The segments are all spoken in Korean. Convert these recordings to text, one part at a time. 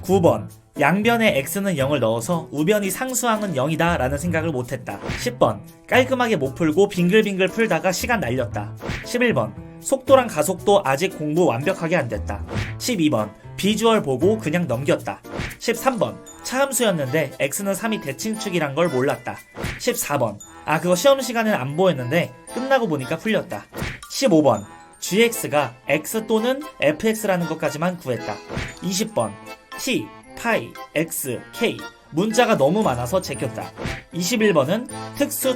9번 양변에 x는 0을 넣어서 우변이 상수항은 0이다 라는 생각을 못했다. 10번 깔끔하게 못 풀고 빙글빙글 풀다가 시간 날렸다. 11번 속도랑 가속도 아직 공부 완벽하게 안 됐다. 12번 비주얼 보고 그냥 넘겼다. 13번 차함수였는데 x는 3이 대칭축이란 걸 몰랐다. 14번 그거 시험 시간엔 안 보였는데 끝나고 보니까 풀렸다. 15번 gx가 x 또는 fx라는 것까지만 구했다. 20번 t, 파이, x, k 문자가 너무 많아서 제꼈다. 21번은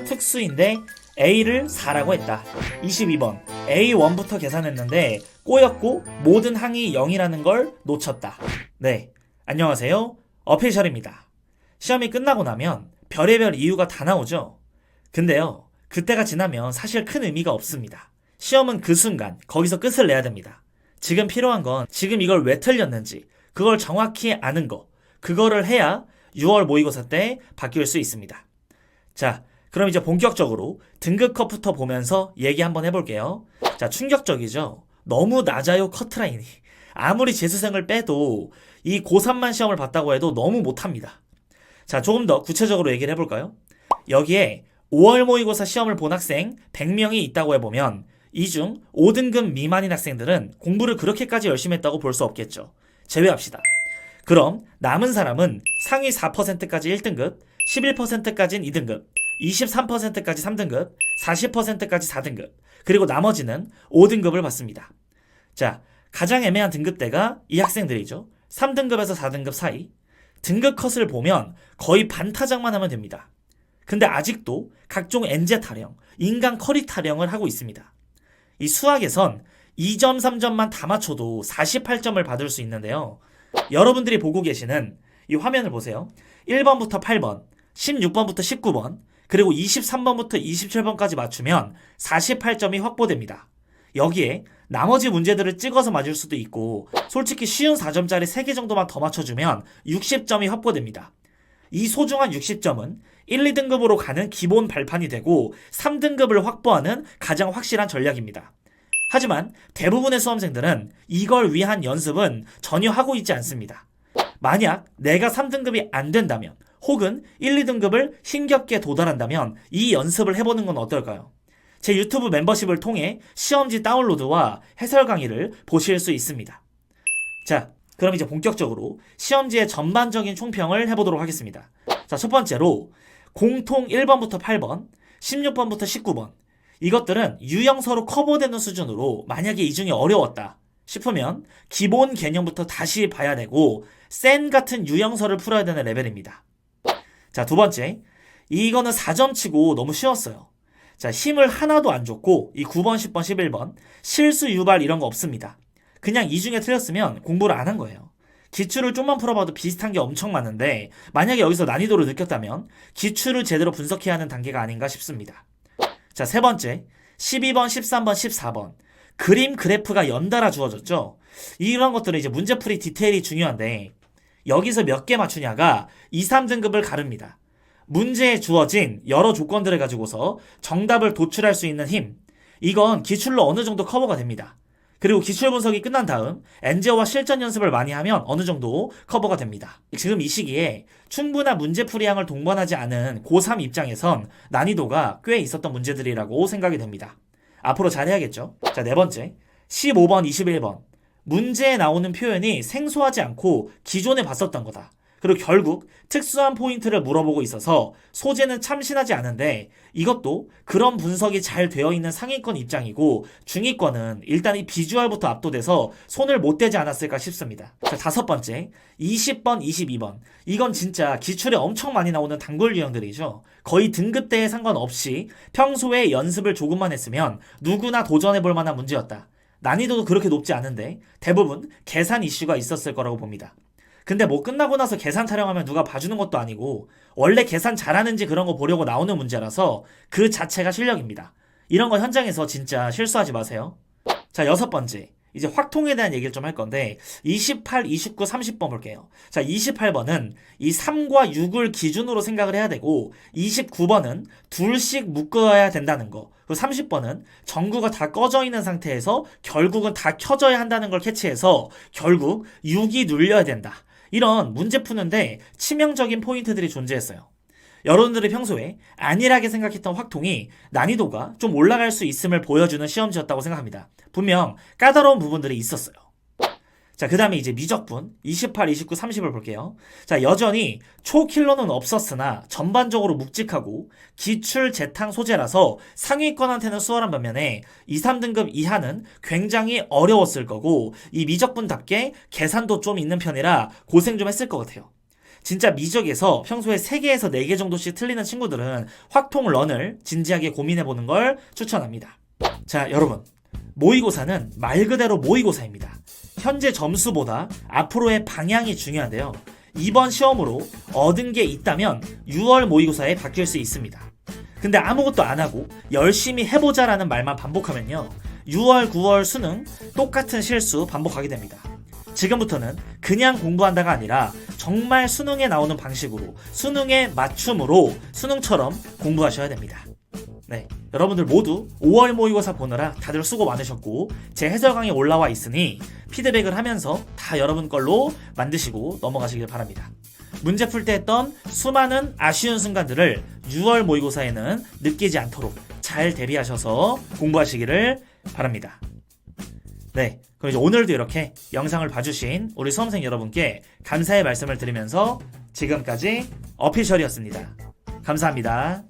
특수인데 a를 4라고 했다. 22번 a1부터 계산했는데 꼬였고 모든 항이 0이라는 걸 놓쳤다. 네, 안녕하세요. 어필셜입니다. 시험이 끝나고 나면 별의별 이유가 다 나오죠. 근데요, 그때가 지나면 사실 큰 의미가 없습니다. 시험은 그 순간 거기서 끝을 내야 됩니다. 지금 필요한 건 지금 이걸 왜 틀렸는지 그걸 정확히 아는 거, 그거를 해야 6월 모의고사 때 바뀔 수 있습니다. 자, 그럼 이제 본격적으로 등급 컷부터 보면서 얘기 한번 해볼게요. 자, 충격적이죠? 너무 낮아요, 커트라인이. 아무리 재수생을 빼도 이 고3만 시험을 봤다고 해도 너무 못합니다. 자, 조금 더 구체적으로 얘기를 해볼까요? 여기에 5월 모의고사 시험을 본 학생 100명이 있다고 해보면 이 중 5등급 미만인 학생들은 공부를 그렇게까지 열심히 했다고 볼 수 없겠죠. 제외합시다. 그럼 남은 사람은 상위 4%까지 1등급, 11%까지는 2등급, 23%까지 3등급, 40%까지 4등급, 그리고 나머지는 5등급을 받습니다. 자, 가장 애매한 등급대가 이 학생들이죠. 3등급에서 4등급 사이. 등급 컷을 보면 거의 반타작만 하면 됩니다. 근데 아직도 각종 엔제 타령, 인간 커리 타령을 하고 있습니다. 이 수학에선 2점, 3점만 다 맞춰도 48점을 받을 수 있는데요. 여러분들이 보고 계시는 이 화면을 보세요. 1번부터 8번, 16번부터 19번, 그리고 23번부터 27번까지 맞추면 48점이 확보됩니다. 여기에 나머지 문제들을 찍어서 맞을 수도 있고 솔직히 쉬운 4점짜리 3개 정도만 더 맞춰주면 60점이 확보됩니다. 이 소중한 60점은 1, 2등급으로 가는 기본 발판이 되고 3등급을 확보하는 가장 확실한 전략입니다. 하지만 대부분의 수험생들은 이걸 위한 연습은 전혀 하고 있지 않습니다. 만약 내가 3등급이 안 된다면 혹은 1, 2등급을 힘겹게 도달한다면 이 연습을 해보는 건 어떨까요? 제 유튜브 멤버십을 통해 시험지 다운로드와 해설 강의를 보실 수 있습니다. 자, 그럼 이제 본격적으로 시험지의 전반적인 총평을 해보도록 하겠습니다. 자, 첫 번째로 공통 1번부터 8번, 16번부터 19번 이것들은 유형서로 커버되는 수준으로 만약에 이 중에 어려웠다 싶으면 기본 개념부터 다시 봐야 되고 센 같은 유형서를 풀어야 되는 레벨입니다. 자, 두 번째, 이거는 4점 치고 너무 쉬웠어요. 자, 힘을 하나도 안 줬고 이 9번, 10번, 11번 실수 유발 이런 거 없습니다. 그냥 이 중에 틀렸으면 공부를 안 한 거예요. 기출을 좀만 풀어봐도 비슷한 게 엄청 많은데 만약에 여기서 난이도를 느꼈다면 기출을 제대로 분석해야 하는 단계가 아닌가 싶습니다. 자, 세 번째, 12번, 13번, 14번 그림 그래프가 연달아 주어졌죠. 이런 것들은 이제 문제풀이 디테일이 중요한데 여기서 몇 개 맞추냐가 2, 3등급을 가릅니다. 문제에 주어진 여러 조건들을 가지고서 정답을 도출할 수 있는 힘, 이건 기출로 어느 정도 커버가 됩니다. 그리고 기출 분석이 끝난 다음 엔제어와 실전 연습을 많이 하면 어느 정도 커버가 됩니다. 지금 이 시기에 충분한 문제풀이량을 동반하지 않은 고3 입장에선 난이도가 꽤 있었던 문제들이라고 생각이 됩니다. 앞으로 잘해야겠죠. 자, 네 번째, 15번, 21번 문제에 나오는 표현이 생소하지 않고 기존에 봤었던 거다. 그리고 결국 특수한 포인트를 물어보고 있어서 소재는 참신하지 않은데 이것도 그런 분석이 잘 되어 있는 상위권 입장이고 중위권은 일단 이 비주얼부터 압도돼서 손을 못 대지 않았을까 싶습니다. 자, 다섯 번째, 20번, 22번 이건 진짜 기출에 엄청 많이 나오는 단골 유형들이죠. 거의 등급대에 상관없이 평소에 연습을 조금만 했으면 누구나 도전해볼 만한 문제였다. 난이도도 그렇게 높지 않은데 대부분 계산 이슈가 있었을 거라고 봅니다. 근데 뭐 끝나고 나서 계산 타령하면 누가 봐주는 것도 아니고 원래 계산 잘하는지 그런 거 보려고 나오는 문제라서 그 자체가 실력입니다. 이런 거 현장에서 진짜 실수하지 마세요. 자, 여섯 번째, 이제 확통에 대한 얘기를 좀 할 건데 28, 29, 30번 볼게요. 자, 28번은 이 3과 6을 기준으로 생각을 해야 되고 29번은 둘씩 묶어야 된다는 거, 그리고 30번은 전구가 다 꺼져 있는 상태에서 결국은 다 켜져야 한다는 걸 캐치해서 결국 6이 눌려야 된다. 이런 문제 푸는데 치명적인 포인트들이 존재했어요. 여러분들이 평소에 안일하게 생각했던 확통이 난이도가 좀 올라갈 수 있음을 보여주는 시험지였다고 생각합니다. 분명 까다로운 부분들이 있었어요. 자, 그 다음에 이제 미적분 28, 29, 30을 볼게요. 자, 여전히 초킬러는 없었으나 전반적으로 묵직하고 기출 재탕 소재라서 상위권한테는 수월한 반면에 2, 3등급 이하는 굉장히 어려웠을 거고, 이 미적분답게 계산도 좀 있는 편이라 고생 좀 했을 것 같아요. 진짜 미적에서 평소에 3개에서 4개 정도씩 틀리는 친구들은 확통런을 진지하게 고민해보는 걸 추천합니다. 자, 여러분, 모의고사는 말 그대로 모의고사입니다. 현재 점수보다 앞으로의 방향이 중요한데요. 이번 시험으로 얻은 게 있다면 6월 모의고사에 바뀔 수 있습니다. 근데 아무것도 안 하고 열심히 해보자라는 말만 반복하면요, 6월, 9월 수능 똑같은 실수 반복하게 됩니다. 지금부터는 그냥 공부한다가 아니라 정말 수능에 나오는 방식으로, 수능의 맞춤으로 수능처럼 공부하셔야 됩니다. 네, 여러분들 모두 5월 모의고사 보느라 다들 수고 많으셨고, 제 해설 강의 올라와 있으니 피드백을 하면서 다 여러분 걸로 만드시고 넘어가시길 바랍니다. 문제 풀 때 했던 수많은 아쉬운 순간들을 6월 모의고사에는 느끼지 않도록 잘 대비하셔서 공부하시기를 바랍니다. 네, 그럼 이제 오늘도 이렇게 영상을 봐주신 우리 수험생 여러분께 감사의 말씀을 드리면서 지금까지 어피셜이었습니다. 감사합니다.